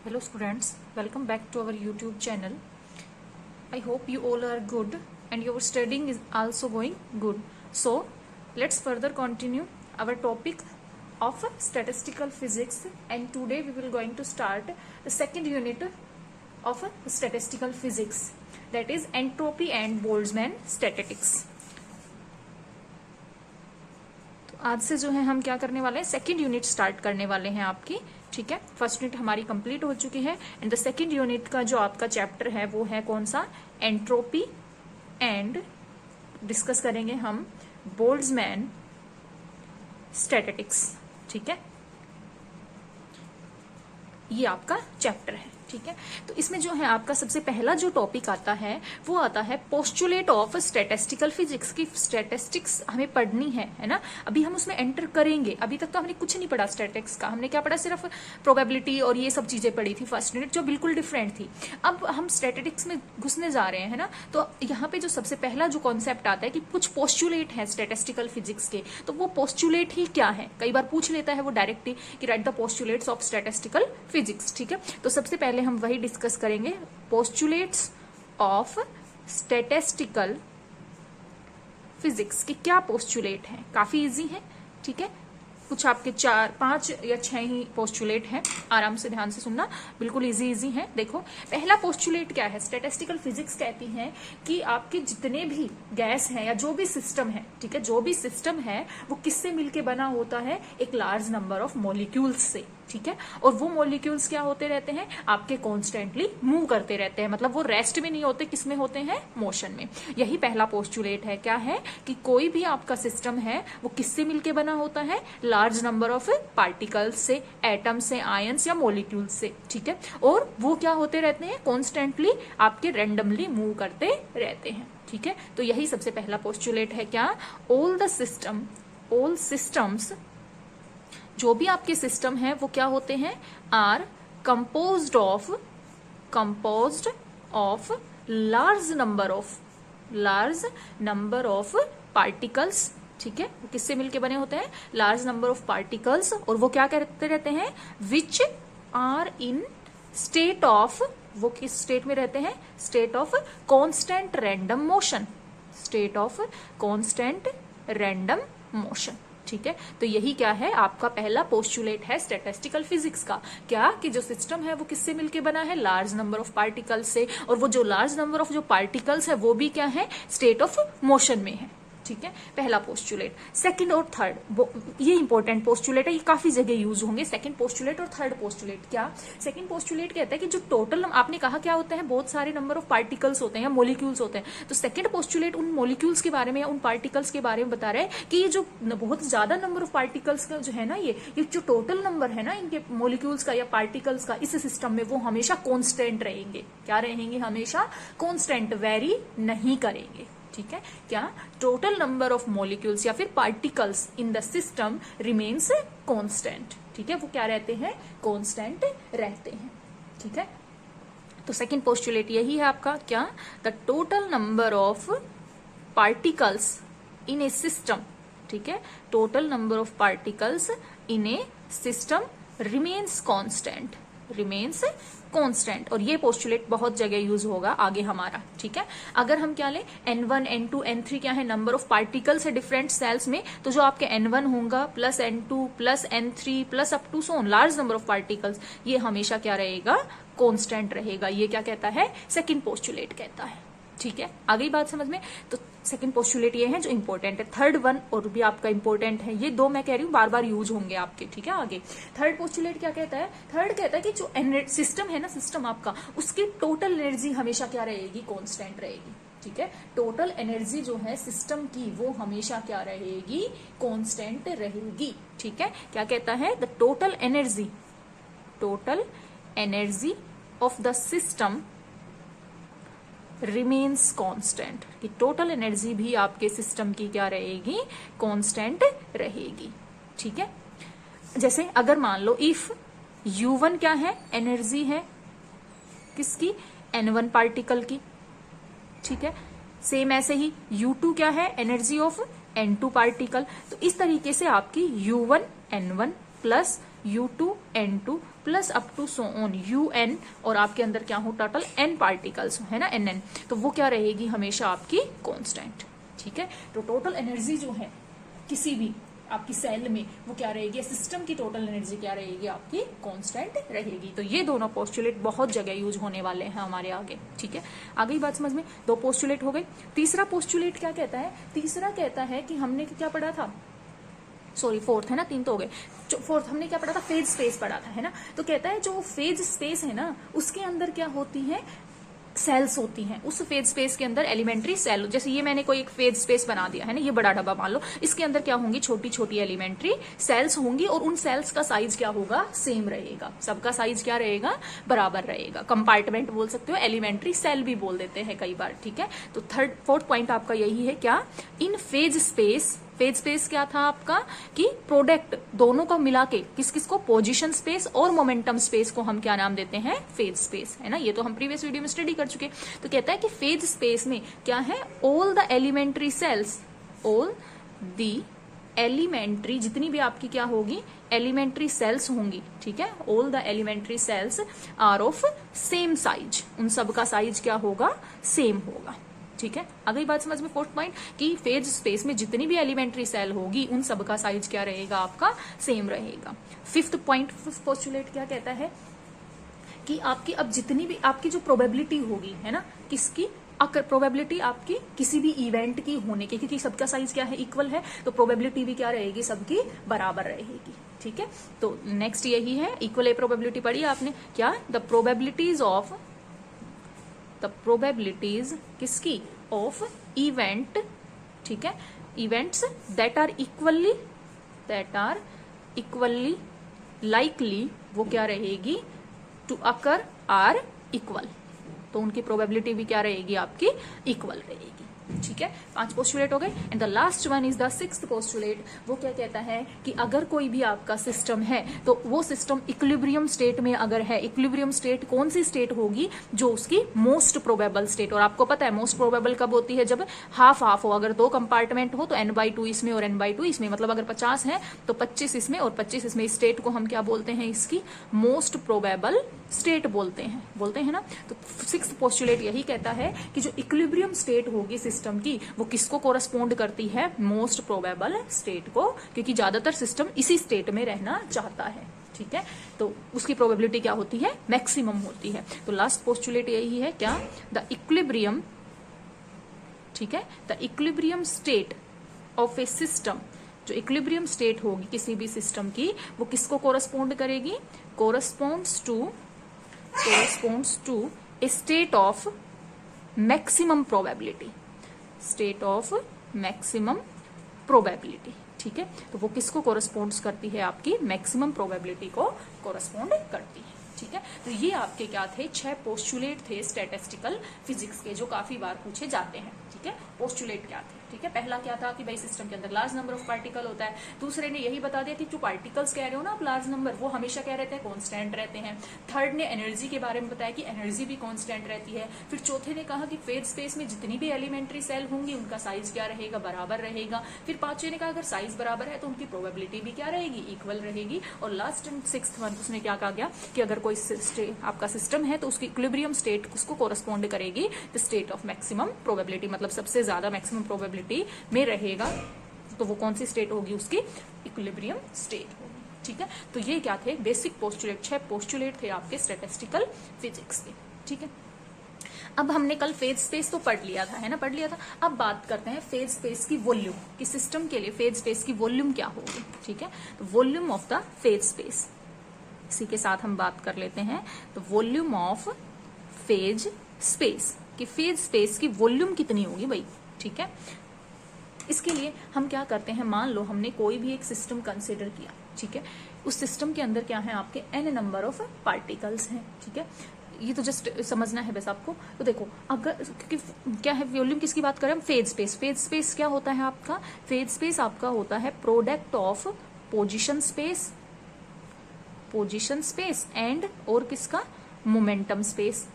Hello students, welcome back to our YouTube channel. I hope you all are good and your studying is also going good. So let's further continue our topic of statistical physics, and today we will going to start the second unit of statistical physics, that is entropy and Boltzmann statistics. तो आज से जो है हम क्या करने वाले हैं, सेकेंड यूनिट स्टार्ट करने वाले हैं आपकी. ठीक है, फर्स्ट यूनिट हमारी कंप्लीट हो चुकी है एंड द सेकेंड यूनिट का जो आपका चैप्टर है वो है कौन सा, एंट्रोपी, एंड डिस्कस करेंगे हम बोल्ट्जमैन स्टैटिस्टिक्स. ठीक है, ये आपका चैप्टर है. ठीक है, तो इसमें जो है आपका सबसे पहला जो टॉपिक आता है वो आता है पोस्टुलेट ऑफ स्टैटिस्टिकल फिजिक्स की. स्टैटिस्टिक्स हमें पढ़नी है ना, अभी हम उसमें एंटर करेंगे. अभी तक तो हमने कुछ नहीं पढ़ा स्टैटिस्टिक्स का, हमने क्या पढ़ा, सिर्फ प्रोबेबिलिटी और ये सब चीजें पढ़ी थी फर्स्ट यूनिट, जो बिल्कुल डिफरेंट थी. अब हम स्टैटिस्टिक्स में घुसने जा रहे हैं ना, तो यहाँ पे जो सबसे पहला जो कॉन्सेप्ट आता है कि कुछ पोस्टुलेट है स्टैटिस्टिकल फिजिक्स के, तो वो पोस्टुलेट ही क्या है, कई बार पूछ लेता है वो डायरेक्टली कि right the postulates of statistical physics. ठीक है, तो सबसे पहले हम वही डिस्कस करेंगे, पोस्टुलेट्स ऑफ स्टैटिस्टिकल फिजिक्स के क्या पोस्टुलेट हैं. काफी इजी है. ठीक है, कुछ आपके 4, 5 या 6 ही पोस्टुलेट हैं, आराम से ध्यान से सुनना, बिल्कुल इजी है. देखो, पहला पोस्टुलेट क्या है, स्टैटिस्टिकल फिजिक्स कहती है कि आपके जितने भी गैस हैं या जो भी सिस्टम है, ठीक है, जो भी सिस्टम है वो किससे मिलके बना होता है, एक लार्ज नंबर ऑफ मॉलिक्यूल्स से. ठीक है, और वो मॉलिक्यूल्स क्या होते रहते हैं, आपके कॉन्स्टेंटली मूव करते रहते हैं, मतलब वो रेस्ट में नहीं होते, किसमें होते हैं, मोशन में. यही पहला पोस्टुलेट है. क्या है कि कोई भी आपका सिस्टम है वो किससे मिलके बना होता है, लार्ज नंबर ऑफ पार्टिकल्स से, एटम से, आयंस या मॉलिक्यूल्स से. ठीक है, और वो क्या होते रहते हैं, कॉन्स्टेंटली आपके रैंडमली मूव करते रहते हैं. ठीक है, तो यही सबसे पहला पोस्टुलेट है. क्या, ऑल सिस्टम्स, जो भी आपके सिस्टम है वो क्या होते हैं, are composed of large number of particles. ठीक है, वो किससे मिलके बने होते हैं, लार्ज नंबर ऑफ पार्टिकल्स, और वो क्या करते रहते हैं, which are in state of, वो किस स्टेट में रहते हैं, state of constant random motion. ठीक है, तो यही क्या है, आपका पहला पोस्टुलेट है स्टैटिस्टिकल फिजिक्स का. क्या कि जो सिस्टम है वो किससे मिलके बना है, लार्ज नंबर ऑफ पार्टिकल्स से, और वो जो लार्ज नंबर ऑफ जो पार्टिकल्स है वो भी क्या है, स्टेट ऑफ मोशन में है. ठीक है, पहला पोस्टुलेट. सेकंड और थर्ड, ये इंपॉर्टेंट पोस्टुलेट है, ये काफी जगह यूज होंगे. सेकंड पोस्टुलेट और थर्ड पोस्टुलेट. क्या, सेकंड पोस्टुलेट कहता है कि जो टोटल, आपने कहा क्या होता है, बहुत सारे नंबर ऑफ पार्टिकल्स होते हैं या मॉलिक्यूल्स होते हैं, तो सेकंड पोस्टुलेट उन मॉलिक्यूल्स के बारे में या उन पार्टिकल्स के बारे में बता रहा है कि ये जो बहुत ज्यादा नंबर ऑफ पार्टिकल्स का जो है ना, ये जो टोटल नंबर है ना इनके मॉलिक्यूल्स का या पार्टिकल्स का इस सिस्टम में, वो हमेशा कॉन्स्टेंट रहेंगे. क्या रहेंगे, हमेशा कॉन्स्टेंट, वेरी नहीं करेंगे. ठीक है, क्या, टोटल नंबर ऑफ मॉलिक्यूल्स या फिर particles in the system remains constant. ठीक है, वो क्या रहते हैं, कांस्टेंट रहते हैं. ठीक है, तो सेकंड पोस्टुलेट यही है आपका. क्या, the total number of particles in A system. ठीक है, total number of particles in A system remains constant. और ये पोस्टुलेट बहुत जगह यूज होगा आगे हमारा. ठीक है, अगर हम क्या लें, N1, N2, N3 क्या है, नंबर ऑफ पार्टिकल्स है डिफरेंट सेल्स में, तो जो आपके N1 होगा plus N2 plus N3 plus up to so on, large number of particles, ये हमेशा क्या रहेगा, कांस्टेंट रहेगा. ये क्या कहता है, सेकंड पोस्टुलेट कहता है. ठीक है, आ गई बात समझ में. तो सेकंड पोस्टुलेट ये है जो इंपॉर्टेंट है. थर्ड वन और भी आपका इंपॉर्टेंट है, ये दो मैं कह रही हूँ बार बार यूज होंगे आपके. ठीक है, आगे थर्ड पोस्टुलेट क्या कहता है, थर्ड कहता है कि जो सिस्टम है ना, सिस्टम आपका, उसकी टोटल एनर्जी हमेशा क्या रहेगी, कांस्टेंट रहेगी. ठीक है, टोटल एनर्जी जो है सिस्टम की वो हमेशा क्या रहेगी, कांस्टेंट रहेगी. ठीक है, क्या कहता है, the total energy of the system remains constant. कि टोटल एनर्जी भी आपके सिस्टम की क्या रहेगी, कांस्टेंट रहेगी. ठीक है, जैसे अगर मान लो इफ U1 क्या है, एनर्जी है किसकी, N1 पार्टिकल की. ठीक है, सेम ऐसे ही U2 क्या है, एनर्जी ऑफ N2 पार्टिकल. तो इस तरीके से आपकी U1 N1 plus U2 N2 plus up to so on UN, और आपके अंदर क्या हो टोटल n पार्टिकल्स है ना nn, तो वो क्या रहेगी हमेशा आपकी कांस्टेंट। ठीक है, तो टोटल एनर्जी जो है किसी भी आपकी सेल में वो क्या रहेगी, सिस्टम की टोटल एनर्जी क्या रहेगी आपकी कांस्टेंट रहेगी। तो ये दोनों पोस्टुलेट बहुत जगह यूज होने वाले हैं हमारे आगे। ठीक है, आ गई बात समझ में, दो पोस्टुलेट हो गए। तीसरा पोस्टुलेट क्या कहता है, तीसरा कहता है कि हमने क्या पढ़ा था, सॉरी फोर्थ है ना, तीन तो हो गए, फोर्थ हमने क्या पढ़ा था, फेज स्पेस पढ़ा था है ना। तो कहता है जो फेज स्पेस है ना उसके अंदर क्या होती है, सेल्स होती हैं। उस फेज स्पेस के अंदर एलिमेंट्री सेल, जैसे ये मैंने कोई एक फेज स्पेस बना दिया है ना, ये बड़ा डब्बा मान लो, इसके अंदर क्या होंगी, छोटी छोटी एलिमेंट्री सेल्स होंगी, और उन सेल्स का साइज क्या होगा, सेम रहेगा, सबका साइज क्या रहेगा, बराबर रहेगा। कंपार्टमेंट बोल सकते हो, एलिमेंट्री सेल भी बोल देते हैं कई बार। ठीक है, तो फोर्थ पॉइंट आपका यही है, क्या, इन फेज स्पेस, फेज स्पेस क्या था आपका कि प्रोडक्ट दोनों को मिला के किस किस को, पोजीशन स्पेस और मोमेंटम स्पेस को हम क्या नाम देते हैं, फेज स्पेस है ना। ये तो हम प्रीवियस वीडियो में स्टडी कर चुके। तो कहता है कि फेज स्पेस में क्या है, all the elementary cells, all the elementary, जितनी भी आपकी क्या होगी, एलिमेंट्री सेल्स होंगी। ठीक है, all the elementary cells are of same size, उन सब का साइज क्या होगा, सेम होगा। ठीक है, अगली बात समझ में, फोर्थ पॉइंट कि फेज स्पेस में जितनी भी एलिमेंट्री सेल होगी उन सब का साइज क्या रहेगा आपका, सेम रहेगा। फिफ्थ पॉइंट, फिफ्थ पोस्टुलेट क्या कहता है कि आपकी अब जितनी भी आपकी जो प्रोबेबिलिटी होगी है ना, किसकी, अगर प्रोबेबिलिटी आपकी किसी भी इवेंट की होने की, क्योंकि सबका साइज क्या है, इक्वल है, तो प्रोबेबिलिटी भी क्या रहेगी, सबकी बराबर रहेगी। ठीक है, तो नेक्स्ट यही है, इक्वल ए प्रोबेबिलिटी पढ़ी आपने, क्या, the probabilities of, the probabilities किसकी, ऑफ इवेंट। ठीक है, events that are equally likely, वो क्या रहेगी, टू अकर आर इक्वल, तो उनकी प्रोबेबिलिटी भी क्या रहेगी आपकी, इक्वल रहेगी। ठीक है, 5 पोस्टुलेट हो गए। And the last one is the sixth postulate, वो क्या कहता है कि अगर कोई भी आपका सिस्टम है तो वो सिस्टम इक्विलिब्रियम स्टेट में अगर है, इक्विलिब्रियम स्टेट कौन सी स्टेट होगी, जो उसकी मोस्ट प्रोबेबल स्टेट, और आपको पता है मोस्ट प्रोबेबल कब होती है, जब हाफ हाफ हो, अगर 2 कंपार्टमेंट हो तो n/2 इसमें और n/2 इसमें, मतलब अगर 50 है तो 25 इसमें और 25 इसमें, स्टेट को हम क्या बोलते हैं, इसकी मोस्ट प्रोबेबल स्टेट बोलते हैं ना। तो सिक्स्थ पोस्टुलेट यही कहता है कि जो इक्विलिब्रियम स्टेट होगी सिस्टम की, वो किसको कोरस्पोंड करती है, मोस्ट प्रोबेबल स्टेट को, क्योंकि ज्यादातर सिस्टम इसी स्टेट में रहना चाहता है। ठीक है, तो उसकी प्रोबेबिलिटी क्या होती है, मैक्सिमम होती है। तो लास्ट पोस्टुलेट यही है, क्या, द इक्विलिब्रियम, ठीक है, the equilibrium state of a system, जो इक्विलिब्रियम स्टेट होगी किसी भी सिस्टम की, वो किसको कोरस्पोंड करेगी, corresponds to a state of maximum probability, state of maximum probability. ठीक है, तो वो किसको कोरस्पोंड्स करती है, आपकी मैक्सिमम प्रोबेबिलिटी को कोरस्पोंड करती है। ठीक है, तो ये आपके क्या थे, 6 पोस्टुलेट थे स्टैटिस्टिकल फिजिक्स के, जो काफी बार पूछे जाते हैं। ठीक है, पोस्टुलेट क्या थे, ठीक है, पहला क्या था कि भाई सिस्टम के अंदर लार्ज नंबर ऑफ पार्टिकल होता है। दूसरे ने यही बता दिया कि जो पार्टिकल्स कह रहे हो ना आप, लार्ज नंबर, वो हमेशा क्या रहते हैं, कांस्टेंट रहते हैं। थर्ड ने एनर्जी के बारे में बताया कि एनर्जी भी कांस्टेंट रहती है। फिर चौथे ने कहा कि फेज स्पेस में जितनी भी एलिमेंट्री सेल होंगी उनका साइज क्या रहेगा, बराबर रहेगा। फिर पांचवें ने कहा अगर साइज बराबर है तो उनकी प्रोबेबिलिटी भी क्या रहेगी, इक्वल रहेगी। और लास्ट एंड सिक्स्थ वन उसने क्या कहा गया कि अगर कोई आपका सिस्टम है तो उसकी इक्विलिब्रियम स्टेट उसको कोरस्पोंड करेगी the state of maximum probability, मतलब सबसे ज्यादा मैक्सिमम प्रोबेबिलिटी में रहेगा, तो वो कौन सी स्टेट होगी, उसकी इक्विलिब्रियम स्टेट होगी। ठीक है, तो ये क्या थे बेसिक पोस्टुलेट, 6 पोस्टुलेट थे आपके स्टैटिस्टिकल फिजिक्स के। ठीक है, अब हमने कल फेज स्पेस तो पढ़ लिया था, है ना, पढ़ लिया था। अब बात करते हैं फेज स्पेस की वॉल्यूम, कि सिस्टम के लिए फेज स्पेस की वॉल्यूम क्या होगी। ठीक है, तो volume of the phase space, इसी के साथ हम बात कर लेते हैं। तो वॉल्यूम ऑफ फेज स्पेस, कि फेज स्पेस की वॉल्यूम कितनी होगी भाई। ठीक है, इसके लिए हम क्या करते हैं, मान लो हमने कोई भी एक सिस्टम कंसिडर किया। ठीक है, उस सिस्टम के अंदर क्या है, आपके n नंबर ऑफ पार्टिकल्स हैं। ठीक है, ये तो जस्ट समझना है बस आपको। तो देखो, अगर क्योंकि क्या है, वॉल्यूम किसकी बात करें हम, फेज स्पेस। फेज स्पेस क्या होता है आपका, फेज स्पेस आपका होता है product of position space and और किसका, momentum space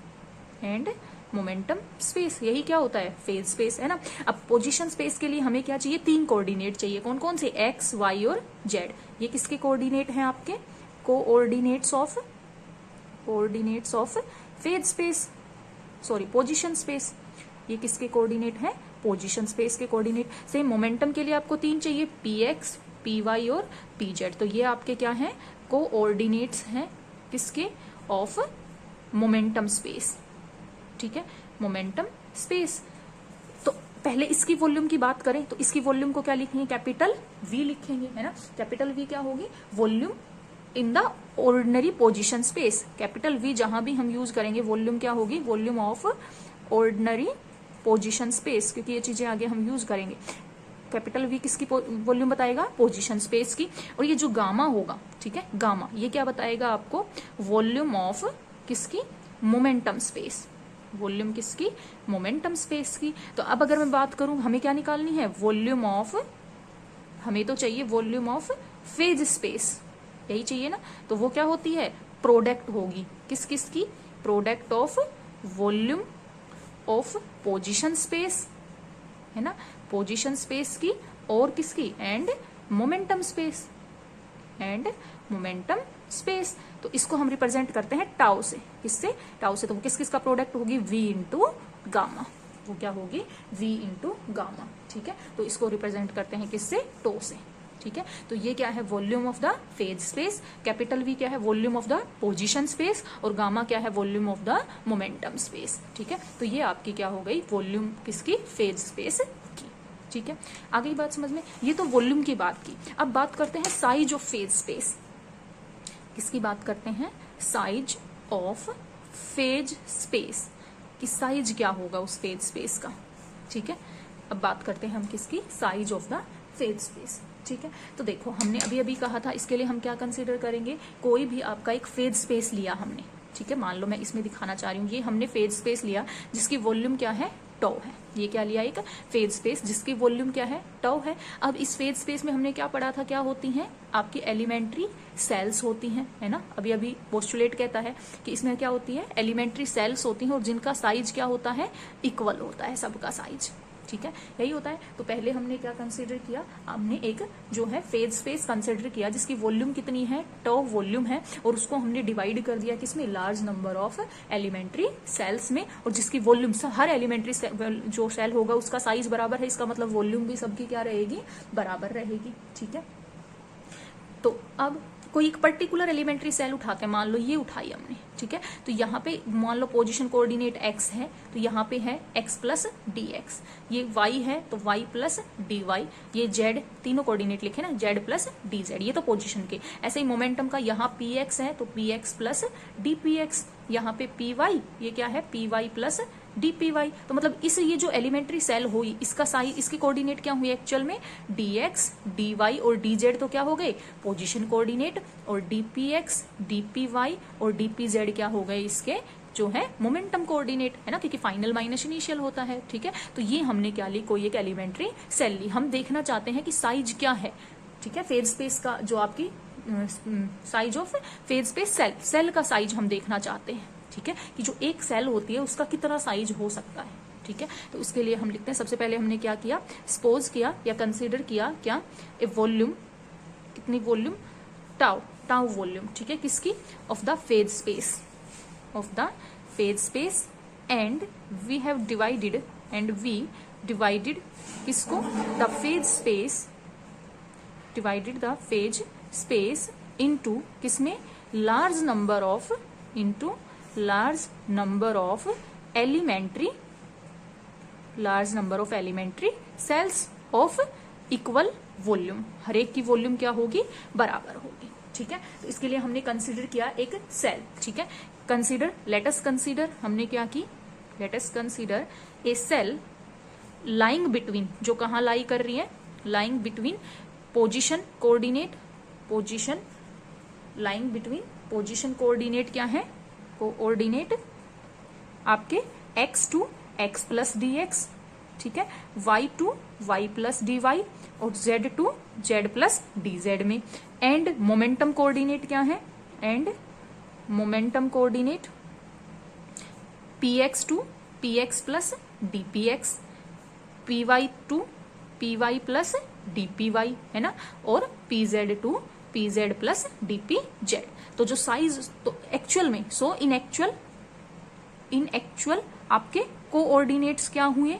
and momentum space, यही क्या होता है, फेज स्पेस, है ना। अब पोजीशन स्पेस के लिए हमें क्या चाहिए, 3 कोऑर्डिनेट चाहिए। कौन कौन से, x, y और z। ये किसके कोऑर्डिनेट हैं आपके, coordinates of coordinates of phase space, sorry position space, ये किसके कोऑर्डिनेट है, पोजीशन स्पेस के कोऑर्डिनेट। सेम मोमेंटम के लिए आपको 3 चाहिए, px, py और pz। तो ये आपके क्या हैं, कोऑर्डिनेट्स हैं किसके, ऑफ मोमेंटम स्पेस, ठीक है, मोमेंटम स्पेस। तो पहले इसकी वॉल्यूम की बात करें तो इसकी वॉल्यूम को क्या लिखेंगे, कैपिटल V लिखेंगे, है ना। कैपिटल V क्या होगी, volume in the ordinary position space. Capital V जहां भी हम यूज करेंगे वॉल्यूम क्या होगी, volume of ordinary position space, क्योंकि ये चीजें आगे हम यूज करेंगे। कैपिटल V किसकी वॉल्यूम बताएगा, पोजीशन स्पेस की। और ये जो गामा होगा, ठीक है, गामा ये क्या बताएगा आपको, वॉल्यूम ऑफ किसकी, मोमेंटम स्पेस, वॉल्यूम किसकी, मोमेंटम स्पेस की। तो अब अगर मैं बात करूं हमें क्या निकालनी है, वॉल्यूम ऑफ, हमें तो चाहिए वॉल्यूम ऑफ फेज स्पेस, यही चाहिए ना। तो वो क्या होती है, प्रोडक्ट होगी किस किस की, product of volume of position space, है ना, पोजीशन स्पेस की और किसकी, and momentum space, and momentum space. तो इसको हम रिप्रेजेंट करते हैं टाउ से, किससे, टाउ से। तो वो किस किस का प्रोडक्ट होगी, v इंटू गामा, वो क्या होगी, v इंटू गामा, ठीक है। तो इसको रिप्रेजेंट करते हैं किससे, टो से, ठीक है। तो ये क्या है, volume of the phase space. Capital V क्या है, volume of the position space, और गामा क्या है, volume of the momentum space, ठीक है। तो ये आपकी क्या हो गई, वॉल्यूम किसकी, फेज स्पेस की, ठीक है। आ गई बात समझ में, ये तो वॉल्यूम की बात की। अब बात करते हैं साइज ऑफ फेज स्पेस, किसकी बात करते हैं, साइज ऑफ फेज स्पेस, कि साइज क्या होगा उस फेज स्पेस का, ठीक है। अब बात करते हैं हम किसकी, size of the phase space, ठीक है। तो देखो हमने अभी अभी कहा था, इसके लिए हम क्या कंसीडर करेंगे, कोई भी आपका एक फेज स्पेस लिया हमने, ठीक है। मान लो मैं इसमें दिखाना चाह रही हूँ, ये हमने फेज स्पेस लिया जिसकी वॉल्यूम क्या है, टो है। ये क्या लिया, एक फेज स्पेस जिसकी वॉल्यूम क्या है, टो है। अब इस फेज स्पेस में हमने क्या पढ़ा था, क्या होती हैं आपकी एलिमेंट्री सेल्स होती हैं, है ना। अभी अभी पोस्टुलेट कहता है कि इसमें क्या होती है, एलिमेंट्री सेल्स होती हैं, और जिनका साइज क्या होता है, इक्वल होता है सबका साइज, ठीक है, यही होता है। तो पहले हमने क्या कंसीडर किया, हमने एक जो है फेज स्पेस कंसीडर किया जिसकी वॉल्यूम कितनी है, टो वॉल्यूम है, और उसको हमने डिवाइड कर दिया किसमें, large number of elementary cells में, और जिसकी वॉल्यूम, हर एलिमेंट्री जो सेल होगा उसका साइज बराबर है, इसका मतलब वॉल्यूम भी सबकी क्या रहेगी, बराबर रहेगी, ठीक है। तो अब कोई एक पर्टिकुलर एलिमेंट्री सेल उठाते हैं, मान लो ये उठाई हमने, ठीक है। तो यहाँ पे मान लो पोजीशन कोऑर्डिनेट x है, तो यहाँ पे है x प्लस डी एक्स, ये y है तो y प्लस डी वाई, ये z, तीनों कोऑर्डिनेट लिखे ना, z प्लस डी जेड, ये तो पोजीशन के। ऐसे ही मोमेंटम का यहाँ px है तो px plus D P x, यहाँ पे py, ये क्या है, py प्लस dpy। तो मतलब इस ये जो एलिमेंट्री सेल हुई इसका साइज, इसके कोऑर्डिनेट क्या हुए एक्चुअल में, dx, dy और dz तो क्या हो गए, पोजीशन कोऑर्डिनेट, और dpx, dpy और dpz क्या हो गए, इसके जो है मोमेंटम कोऑर्डिनेट, है ना, क्योंकि फाइनल माइनस इनिशियल होता है, ठीक है। तो ये हमने क्या ली, कोई एक एलिमेंट्री सेल ली। हम देखना चाहते हैं कि साइज क्या है, ठीक है, फेज स्पेस का, जो आपकी size of phase space cell, cell का साइज हम देखना चाहते हैं, ठीक है, कि जो एक सेल होती है उसका कितना साइज हो सकता है, ठीक है। तो उसके लिए हम लिखते हैं, सबसे पहले हमने क्या किया, सपोज किया या कंसीडर किया क्या, ए वॉल्यूम, कितनी वॉल्यूम, टाउ, टाउ वॉल्यूम, ठीक है, किसकी, of the phase space, of the phase space, and we have divided, and we divided किसको, the phase space, divided the phase space into किसमें, large number of, into large number of elementary, large number of elementary cells of equal volume, हर एक की volume क्या होगी, बराबर होगी, ठीक है। तो इसके लिए हमने कंसीडर किया एक सेल, ठीक है। कंसीडर, लेटस कंसीडर, हमने क्या की, let's consider a cell lying between, जो कहाँ लाई कर रही है, lying between position coordinate, position, lying between position coordinate क्या है, कोऑर्डिनेट आपके x to x plus D X, ठीक है, y to y plus D Y, और z to z plus D Z में। एंड मोमेंटम कोऑर्डिनेट क्या है, and momentum coordinate px to px plus dpx, py to py plus dpy, है ना, और pz to pz plus dpz। तो जो size तो एक्चुअल में इन एक्चुअल आपके कोऑर्डिनेट्स क्या हुए,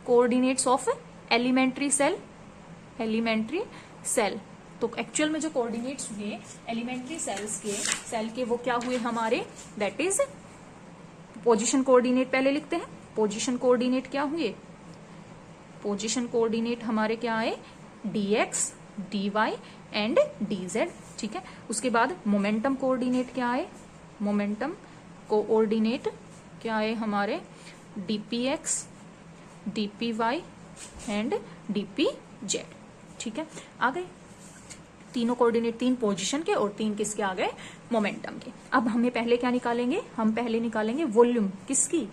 कोऑर्डिनेट्स ऑफ एलिमेंट्री सेल। तो एक्चुअल में जो कोऑर्डिनेट्स हुए एलिमेंट्री सेल के वो क्या हुए हमारे, दैट इज पोजीशन कोऑर्डिनेट पहले लिखते हैं। पोजीशन कोऑर्डिनेट क्या हुए, पोजीशन कोऑर्डिनेट हमारे क्या आए, dx dy एंड dz, ठीक है। उसके बाद मोमेंटम कोऑर्डिनेट क्या आए, मोमेंटम कोऑर्डिनेट क्या आए हमारे, dpx dpy एंड dpz, ठीक है। आ गए तीनों कोऑर्डिनेट, 3 पोजीशन के और 3 किसके आ गए, मोमेंटम के। अब हमें पहले क्या निकालेंगे, हम पहले निकालेंगे वॉल्यूम किसकी,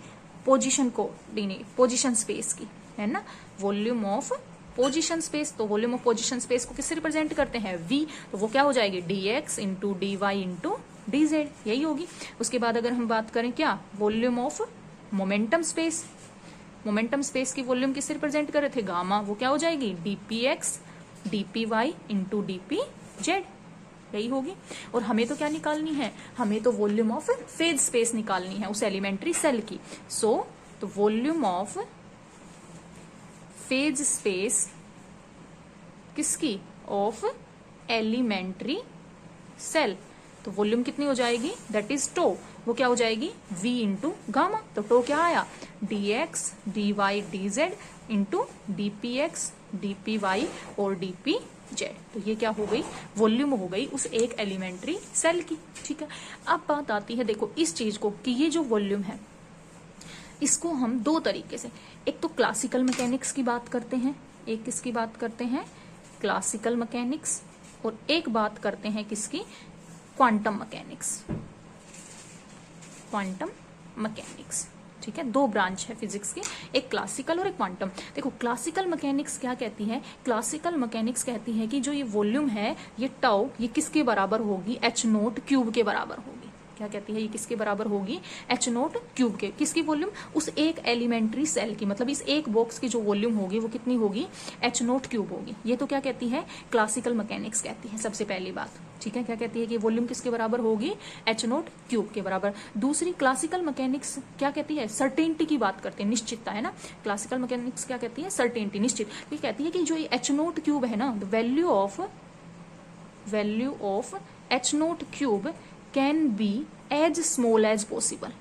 पोजीशन कोऑर्डिनेट, पोजीशन स्पेस की, है ना, वॉल्यूम ऑफ पोजीशन स्पेस। तो वॉल्यूम ऑफ पोजीशन स्पेस को किससे रिप्रेजेंट करते हैं, v, तो वो क्या हो जाएगी dx into dy into dz, यही होगी। उसके बाद अगर हम बात करें क्या, volume of momentum space, momentum space की वॉल्यूम किससे रिप्रेजेंट कर रहे थे, गामा, वो क्या हो जाएगी dpx dpy इंटू dpz, यही होगी। और हमें तो क्या निकालनी है, हमें तो वॉल्यूम ऑफ फेज स्पेस निकालनी है उस एलिमेंट्री सेल की। तो वॉल्यूम ऑफ फेज स्पेस किसकी, ऑफ एलिमेंट्री सेल। तो वॉल्यूम कितनी हो जाएगी, दैट इज टो, वो क्या हो जाएगी v इंटू गामा। तो टो क्या आया, dx dy dz into dpx dpy और dpz। तो ये क्या हो गई, वॉल्यूम हो गई उस एक एलिमेंट्री सेल की, ठीक है। अब बात आती है देखो इस चीज को कि ये जो वॉल्यूम है इसको हम 2 तरीके से, एक तो क्लासिकल मैकेनिक्स की बात करते हैं, एक किसकी बात करते हैं, क्लासिकल मैकेनिक्स, और एक बात करते हैं किसकी, क्वांटम मैकेनिक्स, क्वांटम मैकेनिक्स, ठीक है। 2 ब्रांच है फिजिक्स की, एक क्लासिकल और एक क्वांटम। देखो क्लासिकल मैकेनिक्स क्या कहती है, क्लासिकल मैकेनिक्स कहती है कि जो ये वॉल्यूम है ये टाउ, ये किसके बराबर होगी, h0 क्यूब के बराबर होगी। क्या कहती है, ये किसके बराबर होगी, h0 क्यूब के, किसकी वॉल्यूम, उस एक एलिमेंट्री सेल की, मतलब इस एक बॉक्स की जो वॉल्यूम होगी वो कितनी होगी, h0 क्यूब होगी। ये तो क्या कहती है, क्लासिकल मैकेनिक्स कहती है सबसे पहली बात, ठीक है। क्या कहती है कि वॉल्यूम किसके बराबर होगी, h0 क्यूब के बराबर। दूसरी क्लासिकल मैकेनिक्स क्या कहती है, सर्टेनिटी की बात करते हैं, निश्चितता, है ना। क्लासिकल मैकेनिक्स क्या कहती है, सर्टेनिटी, निश्चित। ये कहती है कि जो ये h0 क्यूब है ना, value of h0 cube can be as small as possible,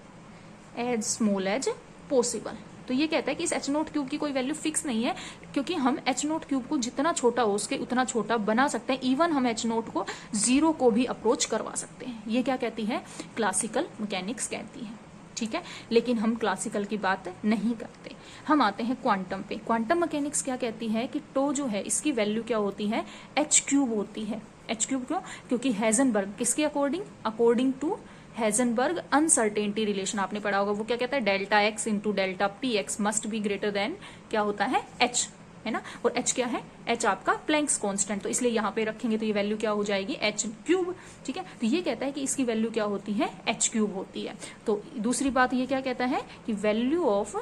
as small as possible. तो ये कहता है कि इस h0 क्यूब की कोई वैल्यू फिक्स नहीं है, क्योंकि हम h0 क्यूब को जितना छोटा हो उसके उतना छोटा बना सकते हैं। इवन हम h0 को 0 को भी अप्रोच करवा सकते हैं। ये क्या कहती है, क्लासिकल मैकेनिक्स कहती है, ठीक है। लेकिन हम क्लासिकल की बात नहीं करते, हम आते हैं क्वांटम पे। क्वांटम मैकेनिक्स क्या कहती है कि टो जो है इसकी वैल्यू क्या होती है, h क्यूब होती है। h क्यूब क्यों, क्योंकि हेजनबर्ग किसके according to Heisenberg uncertainty relation आपने पढ़ा होगा, वो क्या कहता है, delta x into delta P X must be greater than क्या होता है, h, है ना। और h क्या है, h आपका प्लैंक्स कांस्टेंट, तो इसलिए यहाँ पे रखेंगे तो ये वैल्यू क्या हो जाएगी, h क्यूब, ठीक है। तो ये कहता है कि इसकी वैल्यू क्या होती है, h क्यूब होती है। तो दूसरी बात ये क्या कहता है कि value of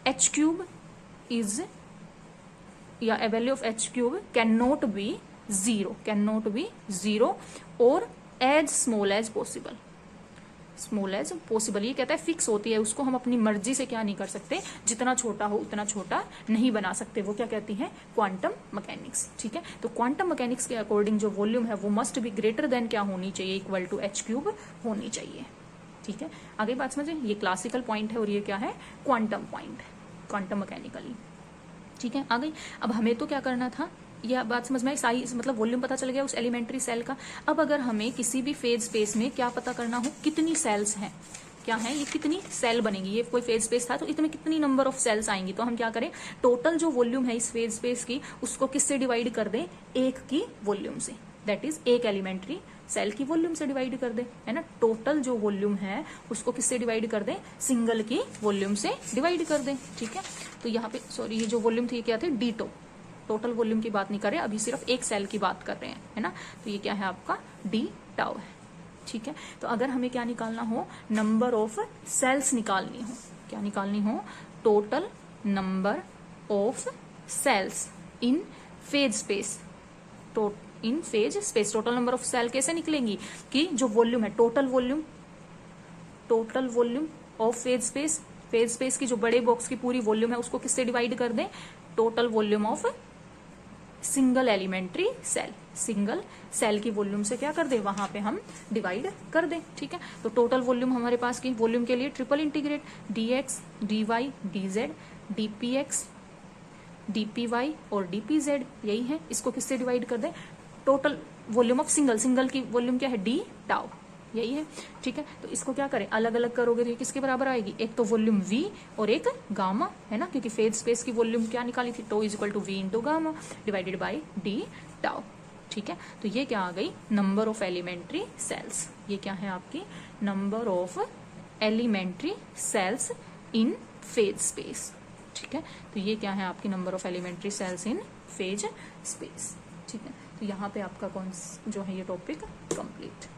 h cube is, या value of h cube can not be zero और as small as possible, small as possible. ये कहता है फिक्स होती है, उसको हम अपनी मर्जी से क्या नहीं कर सकते, जितना छोटा हो उतना छोटा नहीं बना सकते। वो क्या कहती है, क्वांटम मैकेनिक्स, ठीक है। तो क्वांटम मैकेनिक्स के अकॉर्डिंग जो वॉल्यूम है वो मस्ट बी ग्रेटर देन क्या होनी चाहिए, इक्वल टू h क्यूब होनी चाहिए, ठीक है। आगे बात समझे, ये क्लासिकल पॉइंट है और ये क्या है, क्वांटम पॉइंट, क्वांटम मैकेनिकली, ठीक है। आ गई। अब हमें तो क्या करना था, यह बात समझ में आई, साइज मतलब वॉल्यूम पता चल गया उस एलिमेंट्री सेल का। अब अगर हमें किसी भी फेज स्पेस में क्या पता करना हो, कितनी सेल्स हैं, क्या है ये, कितनी सेल बनेगी, ये कोई फेज स्पेस था तो इसमें कितनी नंबर ऑफ सेल्स आएंगी, तो हम क्या करें, टोटल जो वॉल्यूम है इस फेज स्पेस की उसको किससे डिवाइड कर दें, एक की वॉल्यूम से, दैट इज एक एलिमेंट्री सेल की वॉल्यूम से डिवाइड कर दे, है ना। टोटल जो वॉल्यूम है उसको किससे डिवाइड कर दे, सिंगल की वॉल्यूम से डिवाइड कर दे, ठीक है। तो यहाँ पे सॉरी ये जो वॉल्यूम थी क्या थी, डी-टो, टोटल वॉल्यूम की बात नहीं कर रहे, अभी सिर्फ एक सेल की बात कर रहे हैं, है ना। तो ये क्या है आपका डी टाउ है, ठीक है। तो अगर हमें क्या निकालना हो, नंबर ऑफ सेल्स निकालनी हो, क्या निकालनी हो, total number of cells in phase space, in phase space. Total number of cell कैसे निकलेंगी कि जो वॉल्यूम है, total volume of phase space की जो बड़े बॉक्स की पूरी वॉल्यूम है उसको किससे डिवाइड कर दें, total volume of single elementary cell, single cell की वॉल्यूम से क्या कर दे, वहां पे हम डिवाइड कर दें। ठीक है, तो टोटल वॉल्यूम हमारे पास की वॉल्यूम के लिए triple integrate dx dy dz dpx dpy और dpz यही है। इसको किससे डिवाइड कर दें, टोटल वॉल्यूम ऑफ सिंगल की वॉल्यूम क्या है, d टाउ, यही है। ठीक है, तो इसको क्या करें, अलग अलग करोगे तो ये किसके बराबर आएगी, एक तो वॉल्यूम v और एक गामा, है ना, क्योंकि फेज स्पेस की वॉल्यूम क्या निकाली थी, tau is equal to v into gamma divided by d tau. ठीक है, तो ये क्या आ गई, नंबर ऑफ एलिमेंट्री सेल्स। ये क्या है आपकी, number of elementary cells in phase space. ठीक है, तो ये क्या है आपकी number of elementary cells in phase space. ठीक है, तो यहाँ पे आपका जो है ये टॉपिक कंप्लीट।